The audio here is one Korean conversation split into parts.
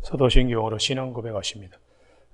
사도신경으로 신앙 고백하십니다.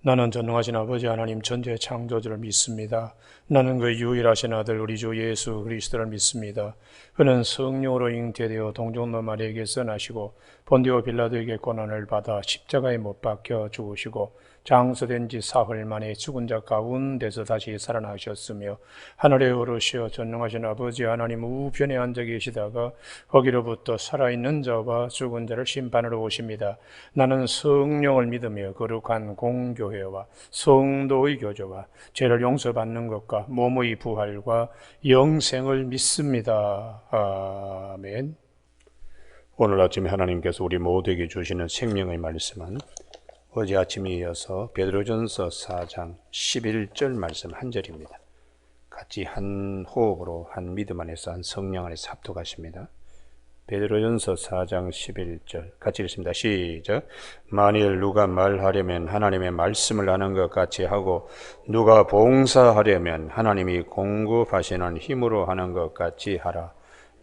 나는 전능하신 아버지 하나님 전지의 창조주를 믿습니다. 나는 그 유일하신 아들 우리 주 예수 그리스도를 믿습니다. 그는 성령으로 잉태되어 동정노 마리아에게서 나시고 본디오 빌라도에게 고난을 받아 십자가에 못 박혀 죽으시고 장사된 지 사흘 만에 죽은 자 가운데서 다시 살아나셨으며 하늘에 오르시어 전능하신 아버지 하나님 우편에 앉아 계시다가 거기로부터 살아있는 자와 죽은 자를 심판하러 오십니다. 나는 성령을 믿으며 거룩한 공교회와 성도의 교제와 죄를 용서받는 것과 몸의 부활과 영생을 믿습니다. 아멘. 오늘 아침에 하나님께서 우리 모두에게 주시는 생명의 말씀은 어제 아침에 이어서 베드로전서 4장 11절 말씀 한 절입니다. 같이 한 호흡으로 한 믿음 안에서 한 성령 안에서 합독하십니다. 베드로전서 4장 11절 같이 읽습니다. 시작. 만일 누가 말하려면 하나님의 말씀을 아는 것 같이 하고 누가 봉사하려면 하나님이 공급하시는 힘으로 하는 것 같이 하라.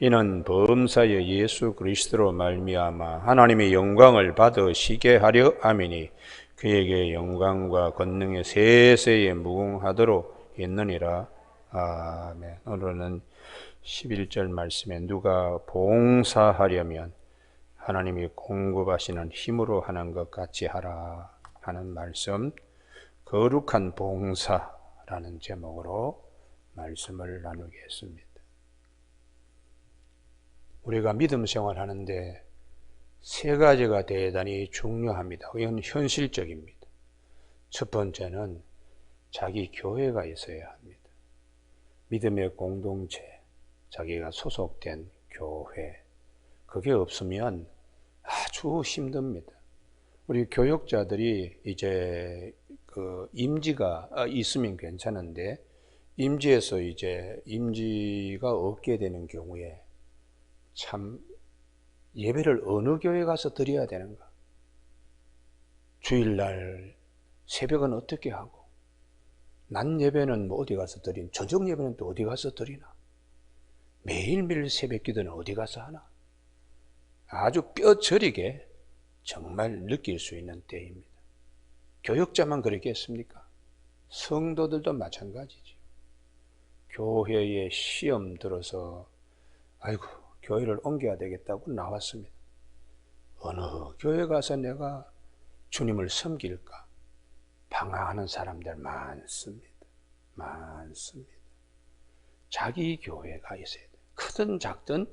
이는 범사의 예수 그리스도로 말미암아 하나님의 영광을 받으시게 하려 함이니 그에게 영광과 권능의 세세에 무궁하도록 있느니라. 아멘. 오늘은 11절 말씀에 누가 봉사하려면 하나님이 공급하시는 힘으로 하는 것 같이 하라 하는 말씀, 거룩한 봉사라는 제목으로 말씀을 나누겠습니다. 우리가 믿음 생활하는데 세 가지가 대단히 중요합니다. 이건 현실적입니다. 첫 번째는 자기 교회가 있어야 합니다. 믿음의 공동체, 자기가 소속된 교회, 그게 없으면 아주 힘듭니다. 우리 교역자들이 이제 그 임지가 있으면 괜찮은데 임지에서 이제 임지가 없게 되는 경우에 참 예배를 어느 교회 가서 드려야 되는가? 주일날 새벽은 어떻게 하고 낮 예배는 뭐 어디 가서 드린, 저녁 예배는 또 어디 가서 드리나? 매일매일 새벽 기도는 어디 가서 하나? 아주 뼈저리게 정말 느낄 수 있는 때입니다. 교역자만 그러겠습니까? 성도들도 마찬가지죠. 교회에 시험 들어서 아이고 교회를 옮겨야 되겠다고 나왔습니다. 어느 교회 가서 내가 주님을 섬길까? 방황하는 사람들 많습니다. 많습니다. 자기 교회가 있어야 돼요. 크든 작든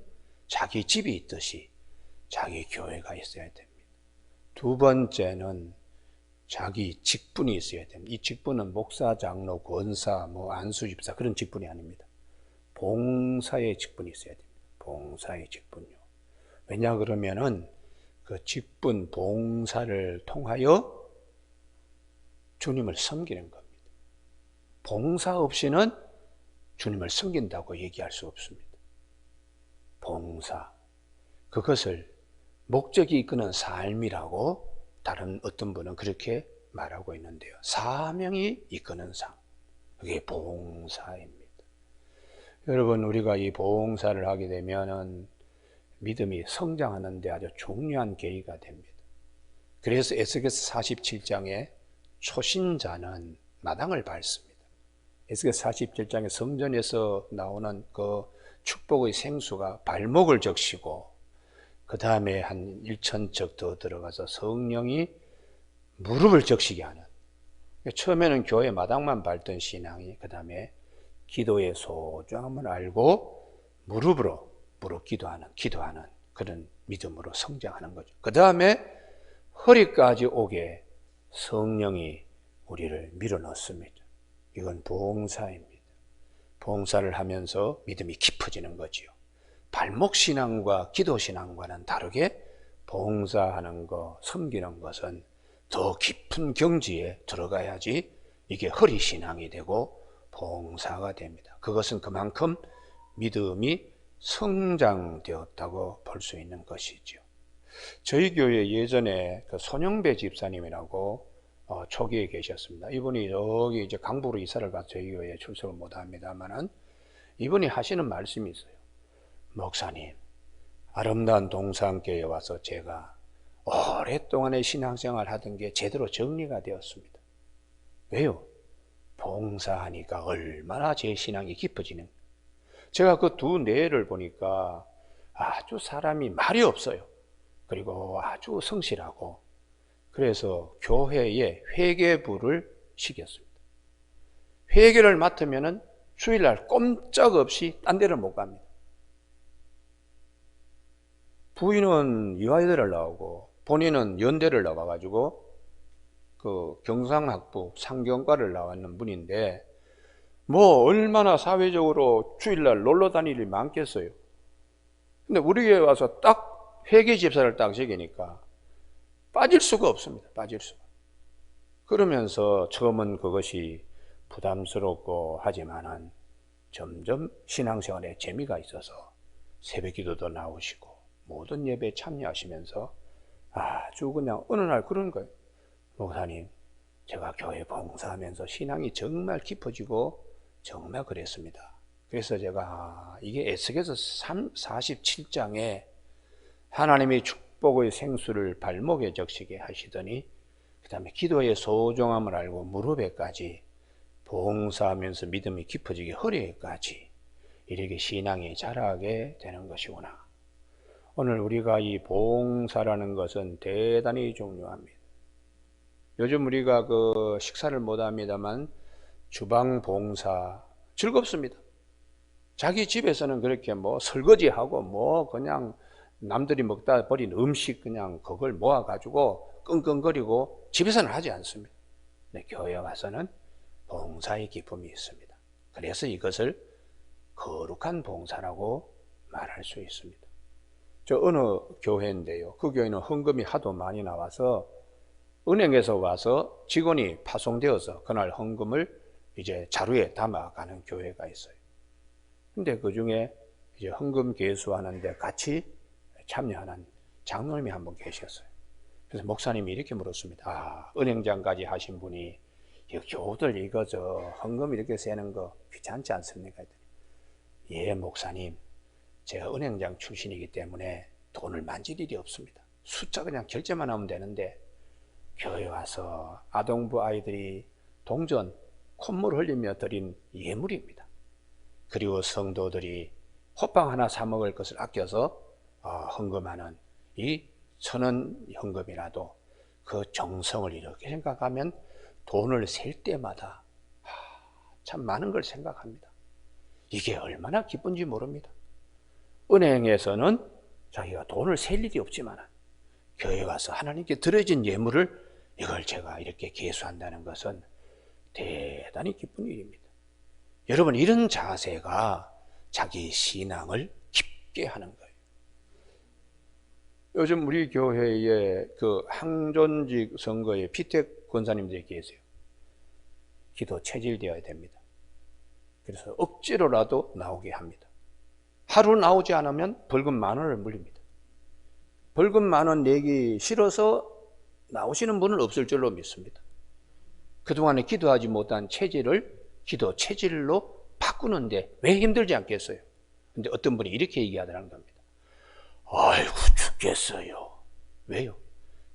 자기 집이 있듯이 자기 교회가 있어야 됩니다. 두 번째는 자기 직분이 있어야 됩니다. 이 직분은 목사, 장로, 권사, 안수집사 그런 직분이 아닙니다. 봉사의 직분이 있어야 됩니다. 봉사의 직분요. 왜냐 그러면은 그 직분, 봉사를 통하여 주님을 섬기는 겁니다. 봉사 없이는 주님을 섬긴다고 얘기할 수 없습니다. 봉사, 그것을 목적이 이끄는 삶이라고 다른 어떤 분은 그렇게 말하고 있는데요. 사명이 이끄는 삶, 그게 봉사입니다. 여러분, 우리가 이 봉사를 하게 되면은 믿음이 성장하는 데 아주 중요한 계기가 됩니다. 그래서 에스겔서 47장에 초신자는 마당을 밟습니다. 에스겔서 47장에 성전에서 나오는 그 축복의 생수가 발목을 적시고 그 다음에 한 1,000척 더 들어가서 성령이 무릎을 적시게 하는, 처음에는 교회 마당만 밟던 신앙이 그 다음에 기도의 소중함을 알고 무릎으로 기도하는 그런 믿음으로 성장하는 거죠. 그 다음에 허리까지 오게 성령이 우리를 밀어넣습니다. 이건 봉사입니다. 봉사를 하면서 믿음이 깊어지는 거지요. 발목신앙과 기도신앙과는 다르게 봉사하는 것, 섬기는 것은 더 깊은 경지에 들어가야지 이게 허리신앙이 되고 봉사가 됩니다. 그것은 그만큼 믿음이 성장되었다고 볼 수 있는 것이죠. 저희 교회 예전에 그 손영배 집사님이라고 초기에 계셨습니다. 이분이 여기 이제 강북으로 이사를 가서 저희 교회에 출석을 못 합니다만은 이분이 하시는 말씀이 있어요. 목사님, 아름다운 동산교회에 와서 제가 오랫동안의 신앙생활 하던 게 제대로 정리가 되었습니다. 왜요? 봉사하니까 얼마나 제 신앙이 깊어지는. 제가 그 두 내를 보니까 아주 사람이 말이 없어요. 그리고 아주 성실하고, 그래서 교회에 회계부를 시켰습니다. 회계를 맡으면은 주일날 꼼짝없이 딴 데를 못 갑니다. 부인은 이화여대를 나오고 본인은 연대를 나와가지고 그 경상학부 상경과를 나왔는 분인데 뭐 얼마나 사회적으로 주일날 놀러 다닐 일이 많겠어요. 근데 우리 교회 와서 딱 회계 집사를 딱 지기니까 빠질 수가 없습니다. 빠질 수가. 그러면서 처음은 그것이 부담스럽고 하지만은 점점 신앙생활에 재미가 있어서 새벽기도도 나오시고 모든 예배에 참여하시면서 아주 그냥 어느 날 그런 거예요. 목사님, 제가 교회 봉사하면서 신앙이 정말 깊어지고 정말 그랬습니다. 그래서 제가 이게 에스겔서 47장에 하나님이 축복의 생수를 발목에 적시게 하시더니 그 다음에 기도의 소중함을 알고 무릎에까지 봉사하면서 믿음이 깊어지게 허리에까지 이렇게 신앙이 자라게 되는 것이구나. 오늘 우리가 이 봉사라는 것은 대단히 중요합니다. 요즘 우리가 그 식사를 못 합니다만 주방 봉사 즐겁습니다. 자기 집에서는 그렇게 뭐 설거지하고 뭐 그냥 남들이 먹다 버린 음식 그냥 그걸 모아가지고 끙끙거리고 집에서는 하지 않습니다. 근데 교회 와서는 봉사의 기쁨이 있습니다. 그래서 이것을 거룩한 봉사라고 말할 수 있습니다. 저 어느 교회인데요. 그 교회는 헌금이 하도 많이 나와서 은행에서 와서 직원이 파송되어서 그날 헌금을 이제 자루에 담아가는 교회가 있어요. 근데 그 중에 이제 헌금 계수하는데 같이 참여하는 장로님이 한 분 계셨어요. 그래서 목사님이 이렇게 물었습니다. 아, 은행장까지 하신 분이 교우들 이거 저 헌금 이렇게 세는 거 귀찮지 않습니까? 예, 목사님. 제가 은행장 출신이기 때문에 돈을 만질 일이 없습니다. 숫자 그냥 결제만 하면 되는데 교회 와서 아동부 아이들이 동전 콧물 흘리며 드린 예물입니다. 그리고 성도들이 호빵 하나 사 먹을 것을 아껴서 헌금하는 이 1,000원 헌금이라도 그 정성을 이렇게 생각하면 돈을 셀 때마다 참 많은 걸 생각합니다. 이게 얼마나 기쁜지 모릅니다. 은행에서는 자기가 돈을 셀 일이 없지만 교회 와서 하나님께 드려진 예물을 이걸 제가 이렇게 계수한다는 것은 대단히 기쁜 일입니다. 여러분, 이런 자세가 자기 신앙을 깊게 하는 거예요. 요즘 우리 교회에 그 항존직 선거에 피택 권사님들이 계세요. 기도 체질되어야 됩니다. 그래서 억지로라도 나오게 합니다. 하루 나오지 않으면 벌금 10,000원을 물립니다. 벌금 10,000원 내기 싫어서 나오시는 분은 없을 줄로 믿습니다. 그동안에 기도하지 못한 체질을 기도 체질로 바꾸는데 왜 힘들지 않겠어요? 근데 어떤 분이 이렇게 얘기하더라는 겁니다. 아이고 죽겠어요. 왜요?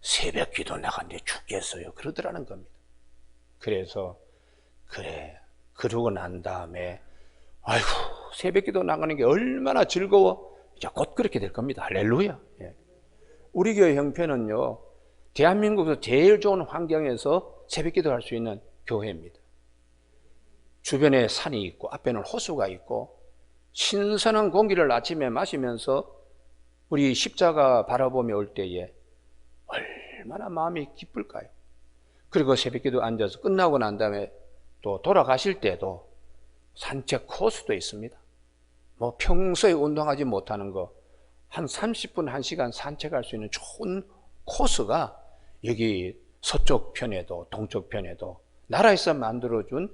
새벽 기도 나갔는데 죽겠어요. 그러더라는 겁니다. 그래서 그래 그러고 난 다음에 아이고 새벽 기도 나가는 게 얼마나 즐거워. 이제 곧 그렇게 될 겁니다. 할렐루야. 예. 우리 교회 형편은요, 대한민국에서 제일 좋은 환경에서 새벽 기도할 수 있는 교회입니다. 주변에 산이 있고 앞에는 호수가 있고 신선한 공기를 아침에 마시면서 우리 십자가 바라보며 올 때에 얼마나 마음이 기쁠까요? 그리고 새벽기도 앉아서 끝나고 난 다음에 또 돌아가실 때도 산책 코스도 있습니다. 뭐 평소에 운동하지 못하는 거 한 30분, 1시간 산책할 수 있는 좋은 코스가 여기 서쪽 편에도 동쪽 편에도 나라에서 만들어준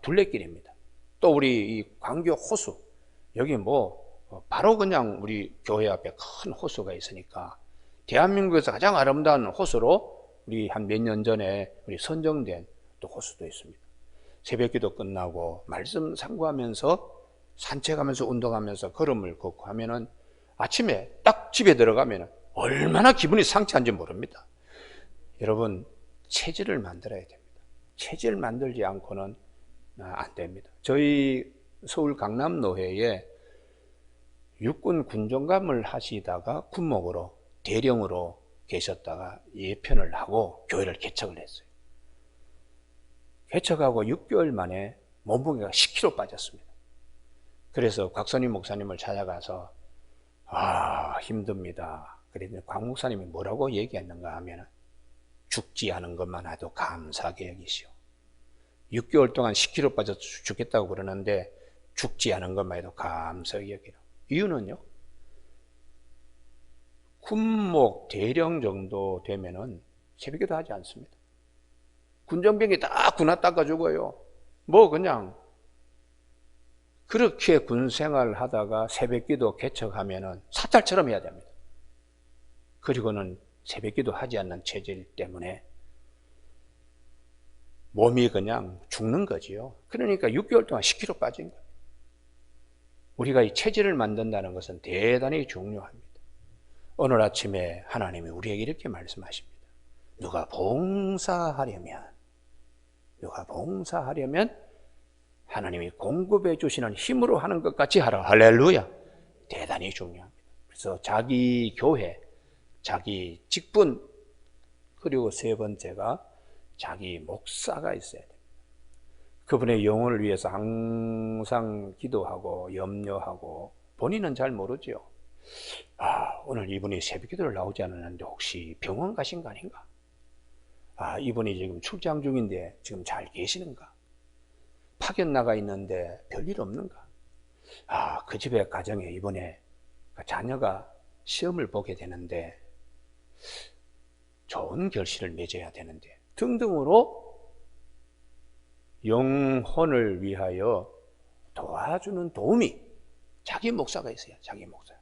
둘레길입니다. 또 우리 이 광교 호수, 여기 뭐 바로 그냥 우리 교회 앞에 큰 호수가 있으니까 대한민국에서 가장 아름다운 호수로 우리 한 몇 년 전에 우리 선정된 또 호수도 있습니다. 새벽기도 끝나고 말씀 상고하면서 산책하면서 운동하면서 걸음을 걷고 하면은 아침에 딱 집에 들어가면은 얼마나 기분이 상쾌한지 모릅니다. 여러분, 체질을 만들어야 됩니다. 체질을 만들지 않고는 안 됩니다. 저희 서울 강남노회에 육군 군종감을 하시다가 군목으로 대령으로 계셨다가 예편을 하고 교회를 개척을 했어요. 개척하고 6개월 만에 몸무게가 10kg 빠졌습니다. 그래서 곽선희 목사님을 찾아가서 힘듭니다. 그랬더니 곽 목사님이 뭐라고 얘기했는가 하면 죽지 않은 것만 해도 감사하게 여기시오. 6개월 동안 10kg 빠져서 죽겠다고 그러는데 죽지 않은 것만 해도 감사하게 여기라. 이유는요, 군목 대령 정도 되면은 새벽기도 하지 않습니다. 군정병이 다 군화 닦아 죽어요. 뭐 그냥 그렇게 군생활 하다가 새벽기도 개척하면은 사찰처럼 해야 됩니다. 그리고는 새벽기도 하지 않는 체질 때문에 몸이 그냥 죽는 거지요. 그러니까 6개월 동안 10kg 빠진 거예요. 우리가 이 체질을 만든다는 것은 대단히 중요합니다. 오늘 아침에 하나님이 우리에게 이렇게 말씀하십니다. 누가 봉사하려면 하나님이 공급해 주시는 힘으로 하는 것 같이 하라. 할렐루야. 대단히 중요합니다. 그래서 자기 교회, 자기 직분, 그리고 세 번째가 자기 목사가 있어야 됩니다. 그분의 영혼을 위해서 항상 기도하고 염려하고, 본인은 잘 모르죠. 오늘 이분이 새벽기도를 나오지 않았는데 혹시 병원 가신 거 아닌가? 이분이 지금 출장 중인데 지금 잘 계시는가? 파견 나가 있는데 별일 없는가? 그 집의 가정에 이번에 자녀가 시험을 보게 되는데 좋은 결실을 맺어야 되는데 등등으로 영혼을 위하여 도와주는 도움이 자기 목사가 있어요. 자기 목사.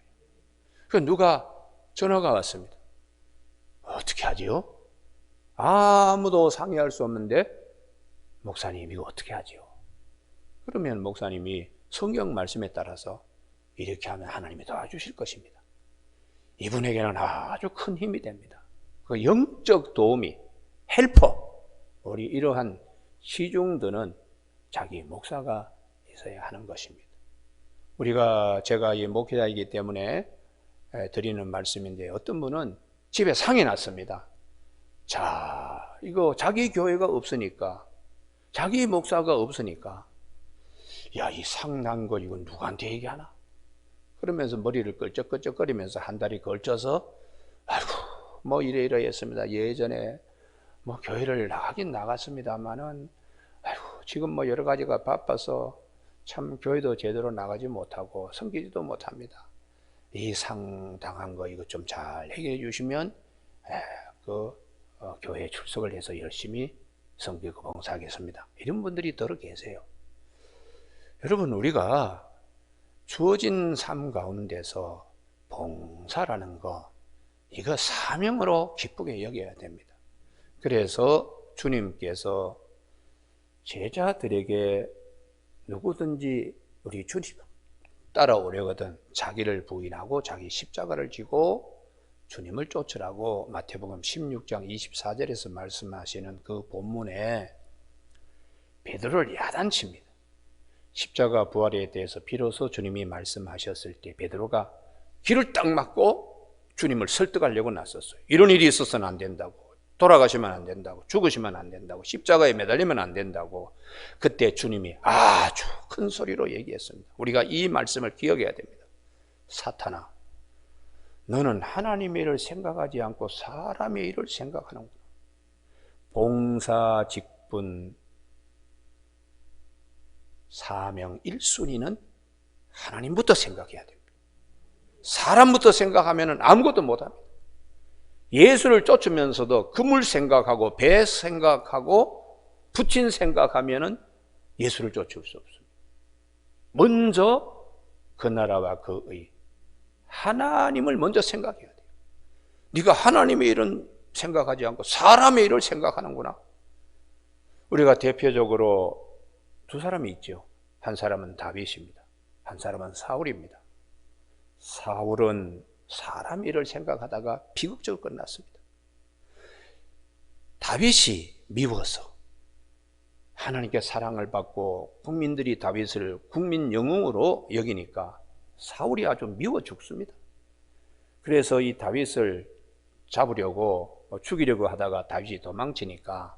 그 누가 전화가 왔습니다. 어떻게 하지요? 아무도 상의할 수 없는데 목사님 이거 어떻게 하지요? 그러면 목사님이 성경 말씀에 따라서 이렇게 하면 하나님이 도와주실 것입니다. 이분에게는 아주 큰 힘이 됩니다. 그 영적 도움이, 헬퍼, 우리 이러한 시중들은 자기 목사가 있어야 하는 것입니다. 제가 이 목회자이기 때문에 드리는 말씀인데, 어떤 분은 집에 상이 났습니다. 자, 이거 자기 교회가 없으니까, 자기 목사가 없으니까, 이 상 난 거 이거 누구한테 얘기하나? 그러면서 머리를 끌적끌적거리면서 한 달이 걸쳐서 뭐 이래 했습니다. 예전에 뭐 교회를 나가긴 나갔습니다만은 지금 뭐 여러 가지가 바빠서 참 교회도 제대로 나가지 못하고 섬기지도 못합니다. 이 상 당한 거 이거 좀 잘 해결해 주시면 교회에 출석을 해서 열심히 섬기고 봉사하겠습니다. 이런 분들이 더러 계세요. 여러분, 우리가 주어진 삶 가운데서 봉사라는 거, 이거 사명으로 기쁘게 여겨야 됩니다. 그래서 주님께서 제자들에게 누구든지 우리 주님 따라오려거든 자기를 부인하고 자기 십자가를 지고 주님을 쫓으라고 마태복음 16장 24절에서 말씀하시는 그 본문에 베드로를 야단칩니다. 십자가 부활에 대해서 비로소 주님이 말씀하셨을 때 베드로가 길을 딱 막고 주님을 설득하려고 나섰어요. 이런 일이 있어서는 안 된다고, 돌아가시면 안 된다고, 죽으시면 안 된다고, 십자가에 매달리면 안 된다고. 그때 주님이 아주 큰 소리로 얘기했습니다. 우리가 이 말씀을 기억해야 됩니다. 사탄아, 너는 하나님의 일을 생각하지 않고 사람의 일을 생각하는구나. 봉사, 직분, 사명 1순위는 하나님부터 생각해야 됩니다. 사람부터 생각하면 아무것도 못합니다. 예수를 쫓으면서도 그물 생각하고 배 생각하고 부친 생각하면 예수를 쫓을 수 없습니다. 먼저 그 나라와 그 의, 하나님을 먼저 생각해야 돼요. 네가 하나님의 일은 생각하지 않고 사람의 일을 생각하는구나. 우리가 대표적으로 두 사람이 있죠. 한 사람은 다윗입니다. 한 사람은 사울입니다. 사울은 사람 일을 생각하다가 비극적으로 끝났습니다. 다윗이 미워서 하나님께 사랑을 받고 국민들이 다윗을 국민 영웅으로 여기니까 사울이 아주 미워 죽습니다. 그래서 이 다윗을 잡으려고 죽이려고 하다가 다윗이 도망치니까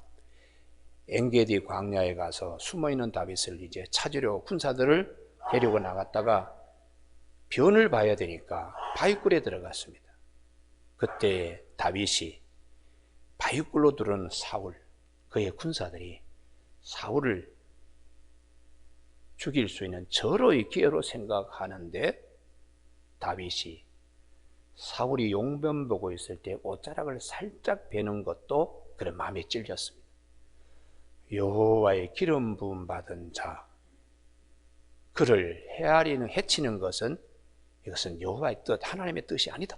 엔게디 광야에 가서 숨어있는 다윗을 이제 찾으려고 군사들을 데리고 나갔다가 변을 봐야 되니까 바위굴에 들어갔습니다. 그때 다윗이 바위굴로 들어온 사울, 그의 군사들이 사울을 죽일 수 있는 절호의 기회로 생각하는데 다윗이 사울이 용변 보고 있을 때 옷자락을 살짝 베는 것도 그런 마음에 찔렸습니다. 여호와의 기름 부음 받은 자, 그를 해치는 것은 이것은 여호와의 뜻, 하나님의 뜻이 아니다.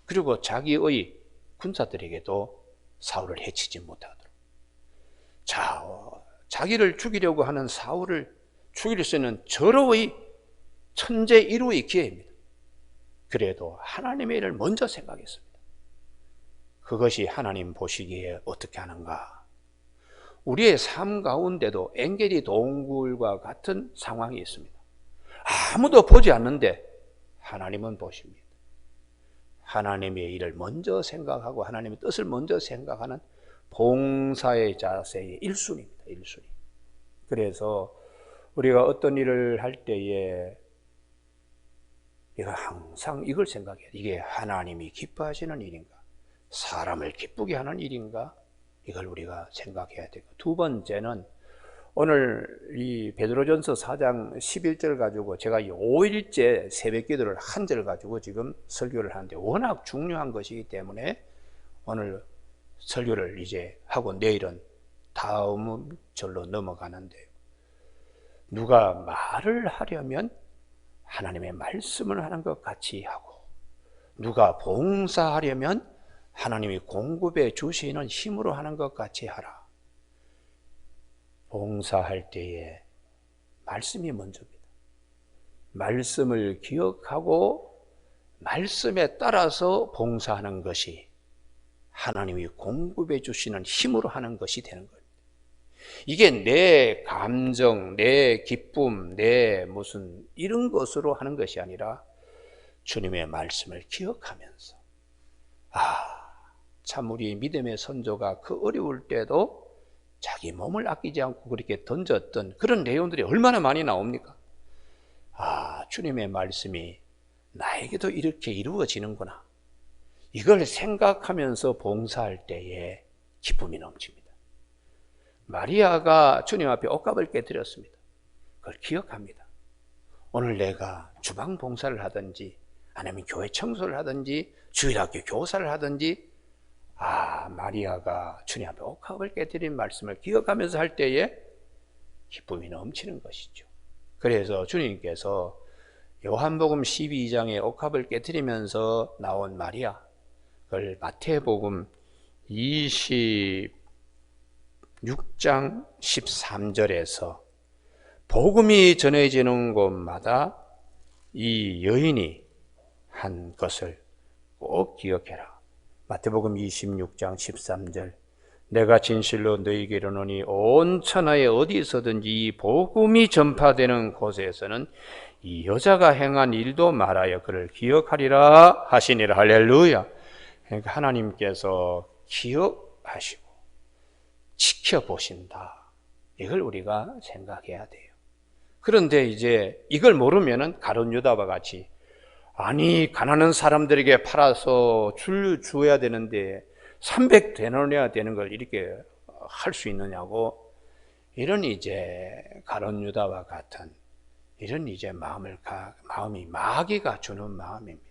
그리고 자기의 군사들에게도 사울을 해치지 못하도록. 자기를 죽이려고 하는 사울을 죽일 수 있는 절호의 천재 일호의 기회입니다. 그래도 하나님의 일을 먼저 생각했습니다. 그것이 하나님 보시기에 어떻게 하는가? 우리의 삶 가운데도 엔게디 동굴과 같은 상황이 있습니다. 아무도 보지 않는데 하나님은 보십니다. 하나님의 일을 먼저 생각하고 하나님의 뜻을 먼저 생각하는 봉사의 자세의 1순위입니다. 1순위. 그래서 우리가 어떤 일을 할 때에 내가 항상 이걸 생각해야 돼. 이게 하나님이 기뻐하시는 일인가? 사람을 기쁘게 하는 일인가? 이걸 우리가 생각해야 되고, 두 번째는 오늘 이 베드로전서 4장 11절 가지고 제가 이 5일째 새벽기도를 한 절 가지고 지금 설교를 하는데 워낙 중요한 것이기 때문에 오늘 설교를 이제 하고 내일은 다음 절로 넘어가는데요. 누가 말을 하려면 하나님의 말씀을 하는 것 같이 하고, 누가 봉사하려면 하나님이 공급해 주시는 힘으로 하는 것 같이 하라. 봉사할 때에 말씀이 먼저입니다. 말씀을 기억하고 말씀에 따라서 봉사하는 것이 하나님이 공급해 주시는 힘으로 하는 것이 되는 겁니다. 이게 내 감정, 내 기쁨, 내 무슨 이런 것으로 하는 것이 아니라 주님의 말씀을 기억하면서, 참 우리 믿음의 선조가 그 어려울 때도 자기 몸을 아끼지 않고 그렇게 던졌던 그런 내용들이 얼마나 많이 나옵니까? 주님의 말씀이 나에게도 이렇게 이루어지는구나. 이걸 생각하면서 봉사할 때에 기쁨이 넘칩니다. 마리아가 주님 앞에 옷값을 깨뜨렸습니다. 그걸 기억합니다. 오늘 내가 주방 봉사를 하든지 아니면 교회 청소를 하든지 주일학교 교사를 하든지 마리아가 주님 앞에 옷값을 깨뜨린 말씀을 기억하면서 할 때에 기쁨이 넘치는 것이죠. 그래서 주님께서 요한복음 12장에 옷값을 깨뜨리면서 나온 마리아, 그걸 마태복음 26장 13절에서 복음이 전해지는 곳마다 이 여인이 한 것을 꼭 기억해라. 마태복음 26장 13절, 내가 진실로 너희에게 이르노니 온 천하에 어디서든지 이 복음이 전파되는 곳에서는 이 여자가 행한 일도 말하여 그를 기억하리라 하시니라. 할렐루야. 그러니까 하나님께서 기억하시고 지켜보신다. 이걸 우리가 생각해야 돼요. 그런데 이제 이걸 모르면은 가룟 유다와 같이, 아니 가난한 사람들에게 팔아서 주어야 되는데 300데나리야 되는 걸 이렇게 할 수 있느냐고, 이런 이제 가룟 유다와 같은 이런 이제 마음이 마귀가 주는 마음입니다.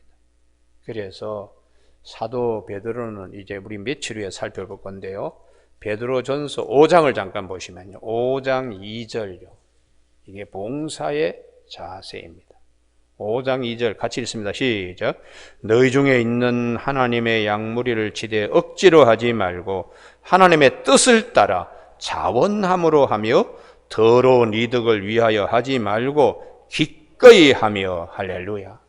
그래서 사도 베드로는 이제 우리 며칠 후에 살펴볼 건데요. 베드로전서 5장을 잠깐 보시면요. 5장 2절요. 이게 봉사의 자세입니다. 5장 2절 같이 읽습니다. 시작. 너희 중에 있는 하나님의 양무리를 지되 억지로 하지 말고 하나님의 뜻을 따라 자원함으로 하며 더러운 이득을 위하여 하지 말고 기꺼이 하며. 할렐루야.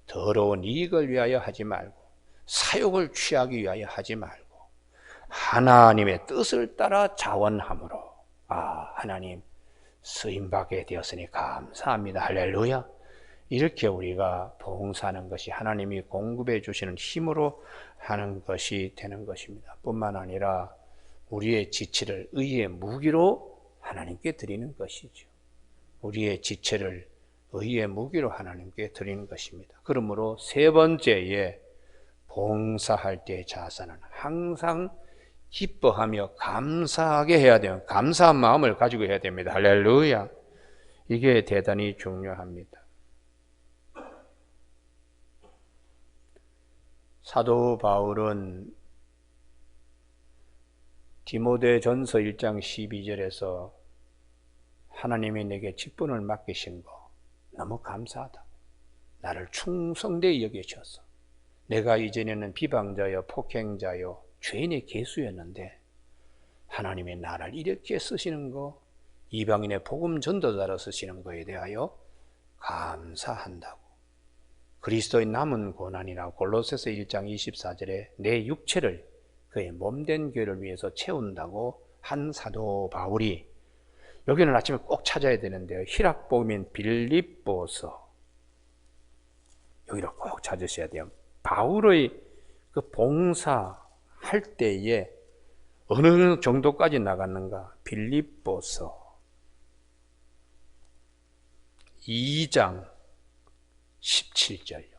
더러운 이익을 위하여 하지 말고 사욕을 취하기 위하여 하지 말고 하나님의 뜻을 따라 자원함으로 하나님 쓰임받게 되었으니 감사합니다. 할렐루야. 이렇게 우리가 봉사하는 것이 하나님이 공급해 주시는 힘으로 하는 것이 되는 것입니다. 뿐만 아니라 우리의 지체를 의의 무기로 하나님께 드리는 것이죠. 우리의 지체를 의의 무기로 하나님께 드리는 것입니다. 그러므로 세 번째에 봉사할 때의 자세는 항상 기뻐하며 감사하게 해야 돼요. 감사한 마음을 가지고 해야 됩니다. 할렐루야. 이게 대단히 중요합니다. 사도 바울은 디모데전서 1장 12절에서 하나님이 내게 직분을 맡기신 거 너무 감사하다. 나를 충성되이 여기셔서 내가 이전에는 비방자여 폭행자여 죄인의 개수였는데 하나님이 나를 이렇게 쓰시는 거, 이방인의 복음 전도자로 쓰시는 거에 대하여 감사한다고. 그리스도의 남은 고난이나 골로새서 1장 24절에 내 육체를 그의 몸된 교회를 위해서 채운다고 한 사도 바울이, 여기는 아침에 꼭 찾아야 되는데요, 히락복음인 빌립보서, 여기를 꼭 찾으셔야 돼요. 바울의 그 봉사할 때에 어느 정도까지 나갔는가? 빌립보서 2장 17절요.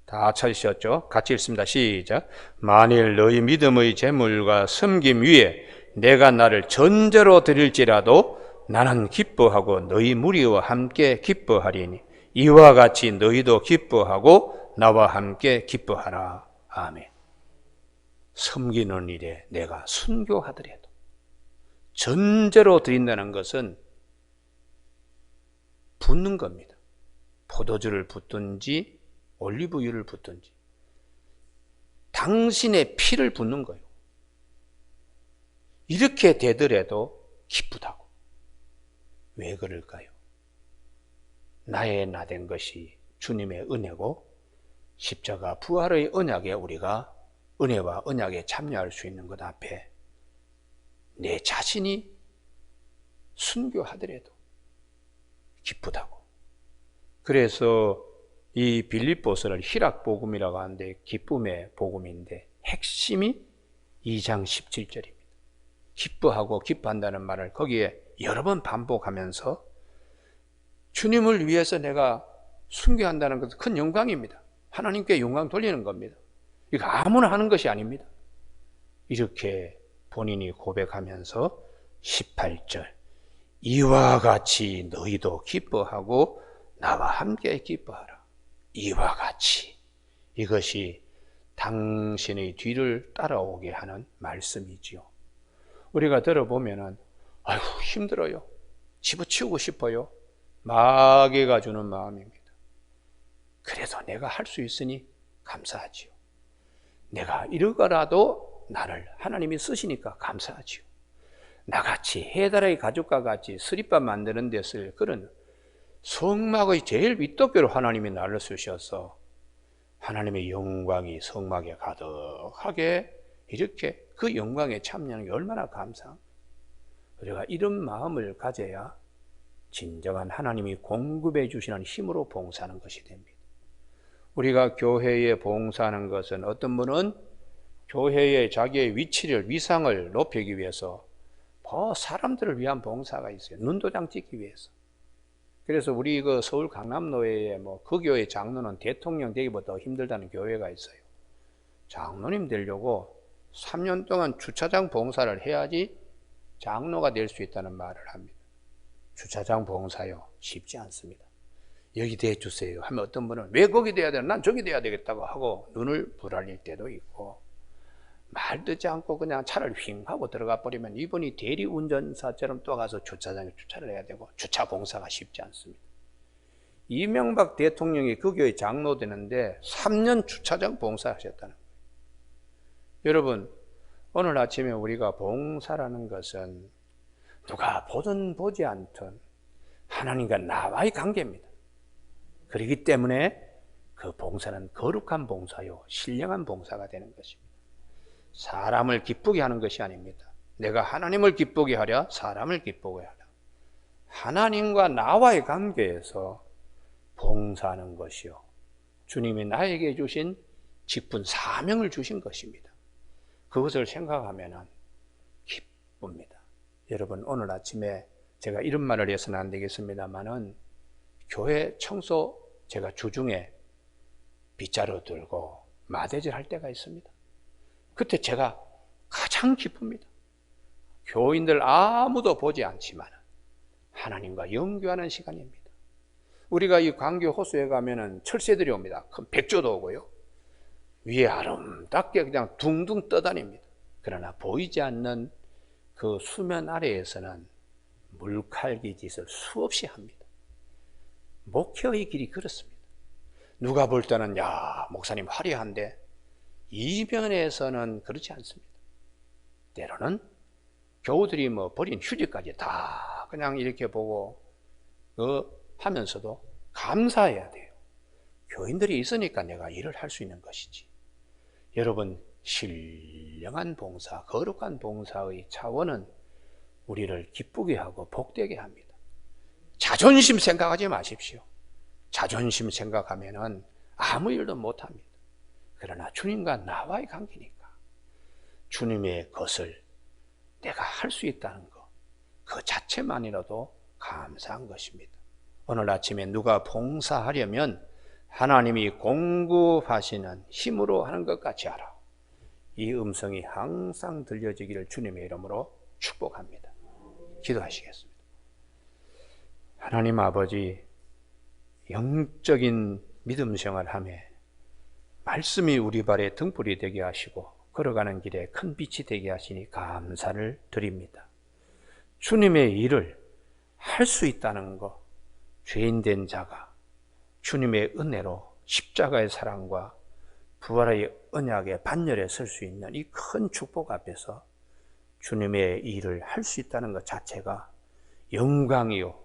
다 찾으셨죠? 같이 읽습니다. 시작. 만일 너희 믿음의 재물과 섬김 위에 내가 나를 전제로 드릴지라도 나는 기뻐하고 너희 무리와 함께 기뻐하리니 이와 같이 너희도 기뻐하고 나와 함께 기뻐하라. 아멘. 섬기는 일에 내가 순교하더라도 전제로 드린다는 것은 붓는 겁니다. 포도주를 붓든지 올리브유를 붓든지 당신의 피를 붓는 거예요. 이렇게 되더라도 기쁘다고. 왜 그럴까요? 나의 나된 것이 주님의 은혜고 십자가 부활의 언약에 우리가 은혜와 언약에 참여할 수 있는 것 앞에 내 자신이 순교하더라도 기쁘다고. 그래서 이 빌립보서를 희락복음이라고 하는데 기쁨의 복음인데 핵심이 2장 17절입니다. 기뻐하고 기뻐한다는 말을 거기에 여러 번 반복하면서 주님을 위해서 내가 순교한다는 것은 큰 영광입니다. 하나님께 영광 돌리는 겁니다. 이거 아무나 하는 것이 아닙니다. 이렇게 본인이 고백하면서 18절 이와 같이 너희도 기뻐하고 나와 함께 기뻐하라. 이와 같이, 이것이 당신의 뒤를 따라오게 하는 말씀이지요. 우리가 들어보면은 아이고 힘들어요, 집어치우고 싶어요, 마귀가 주는 마음입니다. 그래도 내가 할 수 있으니 감사하지요. 내가 이러거라도 나를 하나님이 쓰시니까 감사하지요. 나같이 해달의 가족과 같이 스리밥 만드는 데 쓸 그런 성막의 제일 윗도표로 하나님이 나를 쓰셔서 하나님의 영광이 성막에 가득하게 이렇게 그 영광에 참여하는 게 얼마나 감사합니다. 우리가 이런 마음을 가져야 진정한 하나님이 공급해 주시는 힘으로 봉사하는 것이 됩니다. 우리가 교회에 봉사하는 것은 어떤 분은 교회에 자기의 위치를, 위상을 높이기 위해서 사람들을 위한 봉사가 있어요. 눈도장 찍기 위해서. 그래서 우리 그 서울 강남노회에 그 교회 장로는 대통령 되기보다 더 힘들다는 교회가 있어요. 장로님 되려고 3년 동안 주차장 봉사를 해야지 장로가 될 수 있다는 말을 합니다. 주차장 봉사요, 쉽지 않습니다. 여기 대주세요 하면 어떤 분은 왜 거기 돼야 되나? 난 저기 돼야 되겠다고 하고 눈을 부라릴 때도 있고, 말 듣지 않고 그냥 차를 휙 하고 들어가 버리면 이분이 대리운전사처럼 또 가서 주차장에 주차를 해야 되고, 주차 봉사가 쉽지 않습니다. 이명박 대통령이 그 교회 장로 되는데 3년 주차장 봉사하셨다는 거예요. 여러분, 오늘 아침에 우리가 봉사라는 것은 누가 보든 보지 않든 하나님과 나와의 관계입니다. 그렇기 때문에 그 봉사는 거룩한 봉사요, 신령한 봉사가 되는 것입니다. 사람을 기쁘게 하는 것이 아닙니다. 내가 하나님을 기쁘게 하랴, 사람을 기쁘게 하랴. 하나님과 나와의 관계에서 봉사하는 것이요, 주님이 나에게 주신 직분, 사명을 주신 것입니다. 그것을 생각하면 기쁩니다. 여러분, 오늘 아침에 제가 이런 말을 해서는 안 되겠습니다만은, 교회 청소 제가 주중에 빗자루 들고 마대질 할 때가 있습니다. 그때 제가 가장 기쁩니다. 교인들 아무도 보지 않지만 하나님과 연교하는 시간입니다. 우리가 이 광교 호수에 가면은 철새들이 옵니다. 큰 백조도 오고요. 위에 아름답게 그냥 둥둥 떠다닙니다. 그러나 보이지 않는 그 수면 아래에서는 물칼기 짓을 수없이 합니다. 목회의 길이 그렇습니다. 누가 볼 때는 야, 목사님 화려한데, 이면에서는 그렇지 않습니다. 때로는 교우들이 뭐 버린 휴지까지 다 그냥 이렇게 보고 하면서도 감사해야 돼요. 교인들이 있으니까 내가 일을 할 수 있는 것이지. 여러분, 신령한 봉사, 거룩한 봉사의 차원은 우리를 기쁘게 하고 복되게 합니다. 자존심 생각하지 마십시오. 자존심 생각하면은 아무 일도 못합니다. 그러나 주님과 나와의 관계니까 주님의 것을 내가 할 수 있다는 것, 그 자체만이라도 감사한 것입니다. 오늘 아침에 누가 봉사하려면 하나님이 공급하시는 힘으로 하는 것 같이 하라. 이 음성이 항상 들려지기를 주님의 이름으로 축복합니다. 기도하시겠습니다. 하나님 아버지, 영적인 믿음 생활하며 말씀이 우리 발에 등불이 되게 하시고 걸어가는 길에 큰 빛이 되게 하시니 감사를 드립니다. 주님의 일을 할 수 있다는 것, 죄인된 자가 주님의 은혜로 십자가의 사랑과 부활의 언약의 반열에 설 수 있는 이 큰 축복 앞에서 주님의 일을 할 수 있다는 것 자체가 영광이요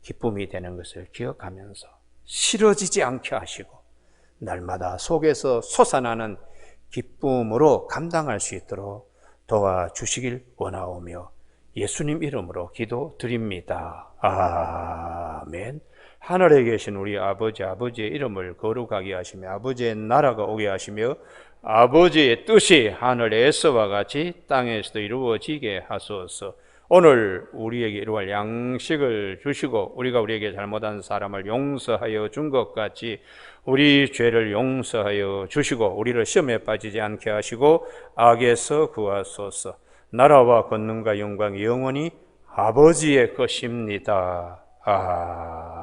기쁨이 되는 것을 기억하면서 싫어지지 않게 하시고 날마다 속에서 솟아나는 기쁨으로 감당할 수 있도록 도와주시길 원하오며 예수님 이름으로 기도드립니다. 아멘. 하늘에 계신 우리 아버지, 아버지의 이름을 거룩하게 하시며 아버지의 나라가 오게 하시며 아버지의 뜻이 하늘에서와 같이 땅에서도 이루어지게 하소서. 오늘 우리에게 이루어갈 양식을 주시고 우리가 우리에게 잘못한 사람을 용서하여 준 것 같이 우리 죄를 용서하여 주시고 우리를 시험에 빠지지 않게 하시고 악에서 구하소서. 나라와 권능과 영광이 영원히 아버지의 것입니다. 아멘.